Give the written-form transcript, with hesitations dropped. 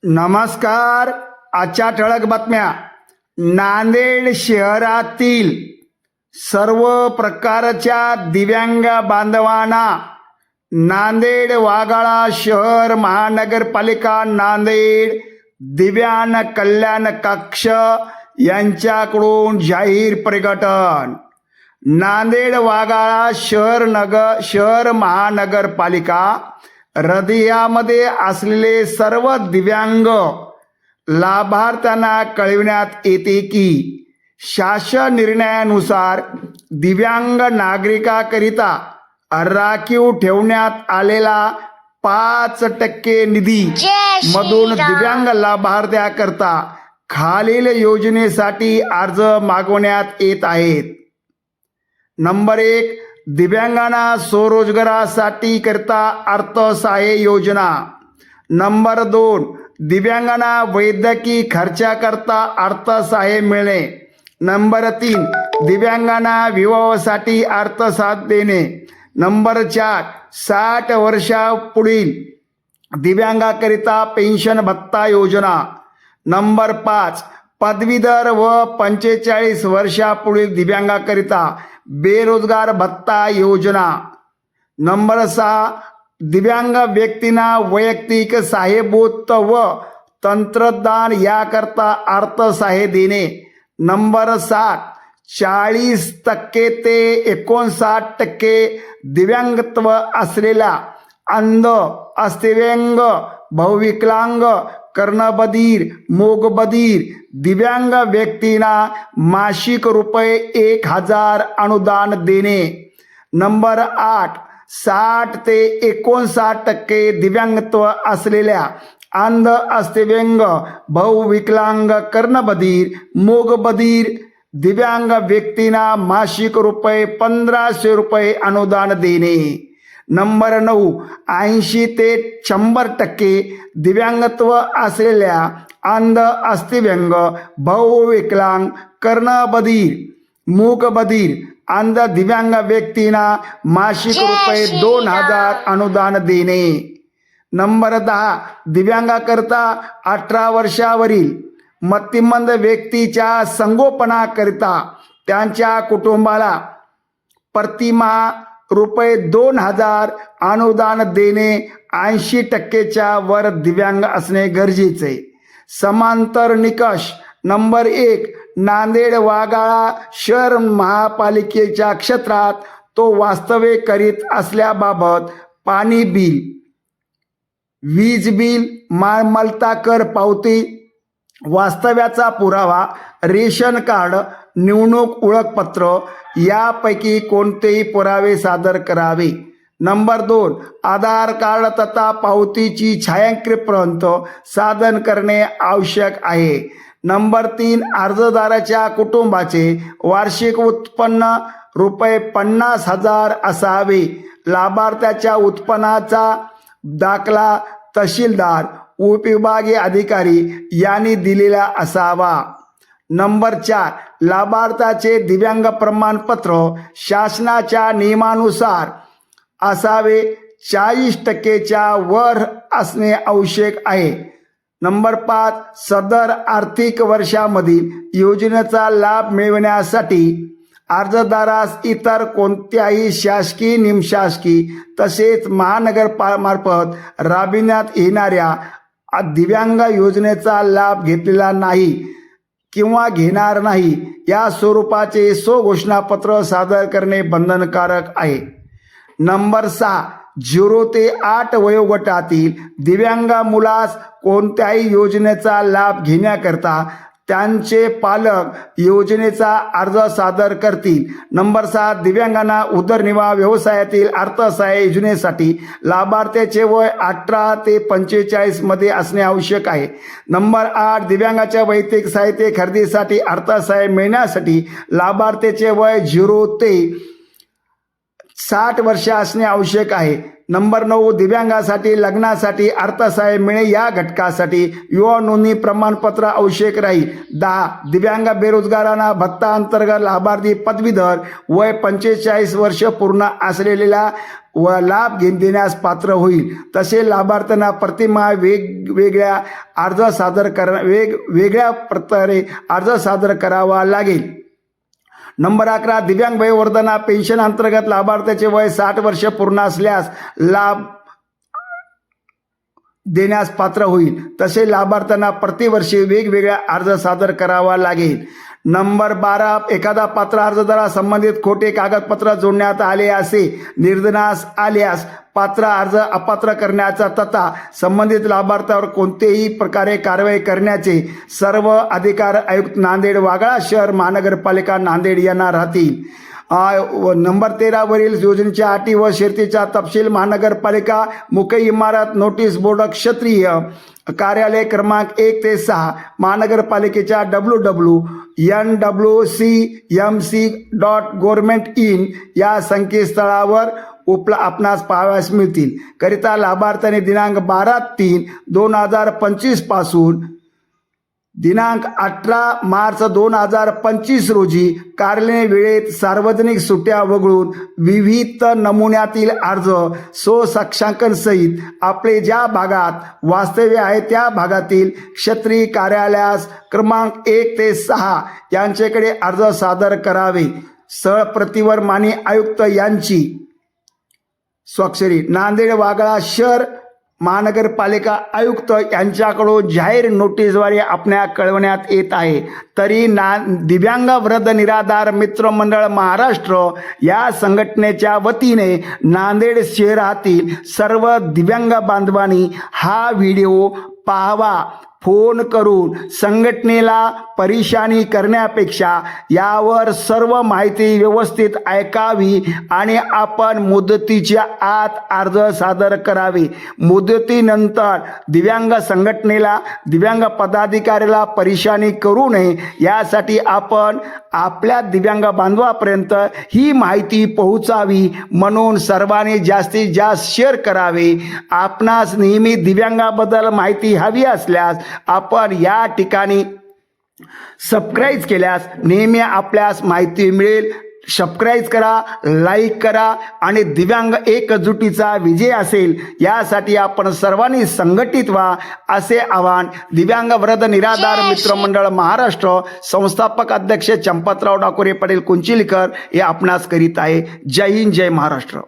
नमस्कार. आजच्या ठळक बातम्या. नांदेड शहरातील सर्व प्रकारच्या दिव्यांग बांधवांना नांदेड वाघाळा शहर महानगरपालिका नांदेड दिव्यांग कल्याण कक्ष यांच्याकडून जाहीर प्रकटन. नांदेड वाघाळा शहर महानगरपालिका हृदयामध्ये असलेले सर्व दिव्यांग लाभार्थ्यांना कळविण्यात येते की शासन निर्णयानुसार दिव्यांग नागरिकाकरिता राखीव ठेवण्यात आलेला 5% निधी मधून दिव्यांग लाभार्थ्याकरता खालील योजनेसाठी अर्ज मागवण्यात येत आहेत. नंबर 1, दिव्यांगांना स्वरोजगारासाठी करता अर्थसहाय्य योजना. नंबर 2, दिव्यांगांना वैद्यकीय खर्चाकरता अर्थसहाय्य मिळणे. नंबर 3, दिव्यांगांना विवाहासाठी अर्थसहाय्य देणे. नंबर 4, 60 वर्षापुढील दिव्यांगाकरिता पेन्शन भत्ता योजना. नंबर 5, पदवीधर व 45 वर्षापुढील दिव्यांगाकरिता बेरोजगार भत्ता योजना. नंबर 6, दिव्यांग व्यक्तींना वैयक्तिक सहाय्यभूत व तंत्रज्ञान याकरता अर्थसहाय्य देणे. नंबर 7, 40% ते 59% दिव्यांगत्व असलेल्या अंध, अस्थिव्यंग, बहुविकलांग, कर्णबधीर, मूकबधीर दिव्यांग व्यक्तींना मासिक रुपये 1000 अनुदान देणे. नंबर 8, 60 ते 59% दिव्यांगत्व असलेल्या अंध, अस्थिव्यंग, बहुविकलांग, कर्णबधीर, मूकबधीर दिव्यांग व्यक्तींना मासिक रुपये 1500 रुपये अनुदान देणे. नंबर 9, 80 ते 100% दिव्यांगत्व असलेल्या अंध, अस्थिव्यंग, बहुविकलांग, कर्णबधीर, मूकबधीर अंध दिव्यांग व्यक्तींना मासिक रुपये 2000 अनुदान देणे. नंबर 10, दिव्यांगाकरता 18 वर्षावरील मतिमंद व्यक्तीच्या संगोपनाकरिता त्यांच्या कुटुंबाला प्रतिमाह रुपये 2000 अनुदान देणे. 80% वर दिव्यांग असणे गरजेचे. समांतर निकष. नंबर 1, नांदेड वाघाळा शहर महापालिकेच्या क्षेत्रात तो वास्तव्य करीत असल्याबाबत पाणी बिल, वीज बिल, मालमत्ता कर पावती, वास्तव्याचा पुरावा, रेशन कार्ड, निवडणूक ओळखपत्र यापैकी कोणतेही पुरावे सादर करावे. नंबर 2, आधार कार्ड तथा पावतीची छायांकित प्रत सादर करणे आवश्यक आहे. नंबर 3, अर्जदाराच्या कुटुंबाचे वार्षिक उत्पन्न रुपये 50,000 असावे. लाभार्थ्याच्या उत्पन्नाचा दाखला तहसीलदार, उपविभागीय अधिकारी यांनी दिलेला असावा. नंबर 4, लाभार्थ्याचे दिव्यांग प्रमाणपत्र शासनाच्या नियमानुसार असावे. 40% वर असणे आवश्यक आहे. नंबर 5, सदर आर्थिक वर्षामधील योजनेचा लाभ मिळविण्यासाठी अर्जदारास इतर कोणत्याही शासकीय, निमशासकीय तसेच महानगरमार्फत राबविण्यात येणाऱ्या दिव्यांग योजनेचा लाभ घेतलेला नाही किंवा घेणार नाही या स्वरूपाचे स्वघोषणापत्र सादर करणे बंधनकारक आहे. नंबर 6, 0 ते 8 वयोगटातील दिव्यांग मुलास कोणत्याही योजनेचा लाभ घेण्याकरता त्यांचे पालक योजनेचा अर्ज सादर करतील. नंबर 7, दिव्यांगांना उदरनिर्वाह व्यवसायातील अर्थसहाय्य योजनेसाठी लाभार्थ्याचे वय 18 ते 45 मध्ये असणे आवश्यक आहे. नंबर 8, दिव्यांगाच्या वैयक्तिक साहित्य खरेदीसाठी अर्थसहाय्य मिळण्यासाठी लाभार्थ्याचे वय 0 ते 60 वर्ष असणे आवश्यक आहे. नंबर 9, दिव्यांगासाठी लग्नासाठी अर्थसहाय्य मिळणे या घटकासाठी युवा नोंदणी प्रमाणपत्र आवश्यक राहील. 10, दिव्यांग बेरोजगारांना भत्ता अंतर्गत लाभार्थी पदवीधर वय 45 वर्ष पूर्ण असलेल्या व लाभ देण्यास पात्र होईल. तसे लाभार्थ्यांना प्रतिमा वेगवेगळ्या प्रकारे अर्ज सादर करावा लागेल. नंबर 11, दिव्यांग वयोवर्धना पेन्शन अंतर्गत लाभार्थ्याचे वय 60 वर्ष पूर्ण असल्यास लाभ देण्यास पात्र होईल. तसे लाभार्थ्यांना प्रतिवर्षी वेगवेगळा अर्ज सादर करावा लागेल. नंबर 12, एखादा पात्र अर्जदारा संबंधित खोटे कागदपत्र जोडण्यात आले असे निदर्शनास आल्यास पात्र अर्ज अपात्र करण्याचा तथा संबंधित लाभार्थ्यावर कोणतेही प्रकारे कारवाई करण्याचे सर्व अधिकार आयुक्त नांदेड वाघाळा शहर महानगरपालिका नांदेड यांना राहतील. नंबर 13 वरील योजनेच्या अटी व शर्तीचा तपशील महानगरपालिका मुख्य इमारत नोटीस बोर्ड क्षत्रिय कार्यालय क्रमांक 1 ते 6 महानगरपालिकेच्या www.NWCMC.government.in या संकेतस्थळावर आपणास पाहावयास मिळतील. करिता लाभार्थ्याने दिनांक 12/3/2025 पासून दिनांक 18 मार्च 2025 रोजी कार्यालयीन वेळेत सार्वजनिक सुट्ट्या वगळून विविध नमुन्यातील अर्ज स्वसाक्षांकन सहित आपले ज्या भागात वास्तव्य आहे त्या भागातील क्षेत्रीय कार्यालयास क्रमांक 1 ते 6 यांच्याकडे अर्ज सादर करावे. स्थळ प्रतिवर माननीय आयुक्त यांची स्वाक्षरी. नांदेड वाघाळा शहर महानगरपालिका आयुक्त यांच्याकडून जाहीर नोटीसद्वारे आपल्या कळवण्यात येत आहे. तरी दिव्यांग वृद्ध निराधार मित्र मंडळ महाराष्ट्र या संघटनेच्या वतीने नांदेड शहरातील सर्व दिव्यांग बांधवांनी हा व्हिडिओ पाहावा. फोन करून संघटनेला परेशानी करण्यापेक्षा यावर सर्व माहिती व्यवस्थित ऐकावी आणि आपण मुदतीच्या आत अर्ज सादर करावे. मुदतीनंतर दिव्यांग संघटनेला दिव्यांग पदाधिकाऱ्याला परेशानी करू नये यासाठी आपण आपल्या दिव्यांग बांधवापर्यंत ही माहिती पोहोचावी म्हणून सर्वांनी जास्तीत जास्त शेअर करावे. आपणास नेहमी दिव्यांगाबद्दल माहिती हवी असल्यास आपण या ठिकाणी सबस्क्राईब केल्यास नेहमी आपल्यास माहिती मिळेल. सबस्क्राईब करा, लाईक करा आणि दिव्यांग एकजुटीचा विजय असेल यासाठी आपण सर्वांनी संघटित व्हा असे आवाहन दिव्यांग वृद्ध निराधार मित्रमंडळ महाराष्ट्र संस्थापक अध्यक्ष चंपतराव डाकोरे पाटील कुंचिलकर हे आपणास करीत आहे. जय हिंद, जय महाराष्ट्र.